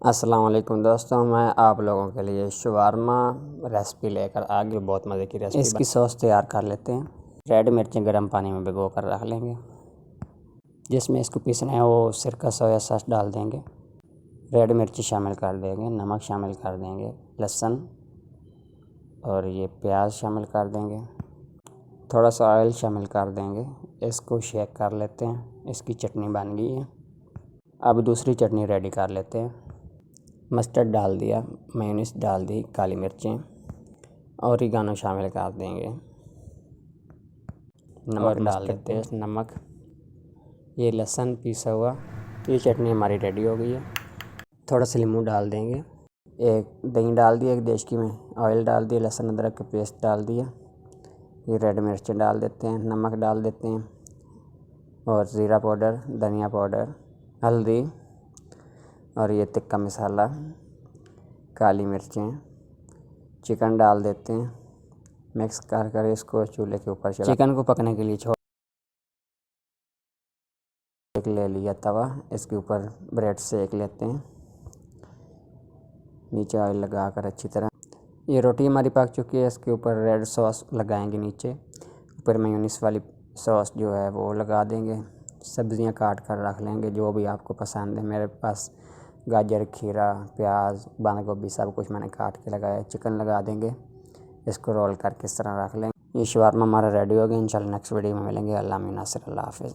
अस्सलाम वालेकुम दोस्तों, मैं आप लोगों के लिए शवारमा रेसिपी लेकर आ गई। बहुत मज़े की रेसिपी। इसकी सॉस तैयार कर लेते हैं। रेड मिर्चें गर्म पानी में भिगो कर रख लेंगे। जिसमें इसको पीसना है वो सिरका सोया सॉस डाल देंगे। रेड मिर्ची शामिल कर देंगे, नमक शामिल कर देंगे, लहसुन और ये प्याज शामिल कर देंगे, थोड़ा सा ऑयल शामिल कर देंगे। इसको शेक कर लेते हैं। इसकी चटनी बन गई है। अब दूसरी चटनी रेडी कर लेते हैं। मस्टर्ड डाल दिया, मेयोनीज डाल दी, काली मिर्चें, ऑरिगानो शामिल कर देंगे, नमक डाल देते हैं, नमक, ये लहसुन पीसा हुआ। ये चटनी हमारी रेडी हो गई है। थोड़ा सा नींबू डाल देंगे, एक दही डाल दिया, एक देशकी में ऑयल डाल दिया, लहसुन अदरक का पेस्ट डाल दिया, ये रेड मिर्चें डाल देते हैं, नमक डाल देते हैं और ज़ीरा पाउडर, धनिया पाउडर, हल्दी और ये तिक्का मसाला, काली मिर्चें, चिकन डाल देते हैं। मिक्स कर इसको चूल्हे के ऊपर चढ़ा। चिकन को पकने के लिए ले लिया तवा, इसके ऊपर ब्रेड सेक लेते हैं। नीचे ऑयल लगा कर अच्छी तरह। ये रोटी हमारी पक चुकी है। इसके ऊपर रेड सॉस लगाएंगे, नीचे ऊपर मेयोनीज वाली सॉस जो है वो लगा देंगे। सब्जियां काट कर रख लेंगे जो भी आपको पसंद है। मेरे पास गाजर, खीरा, प्याज, बंद गोभी सब कुछ मैंने काट के लगाया। चिकन लगा देंगे, इसको रोल करके इस तरह रख लेंगे। ये शवारमा हमारा रेडी हो गया। इंशाल्लाह नेक्स्ट वीडियो में मिलेंगे। अल्लाह नासिर, अल्लाह हाफ़िज़।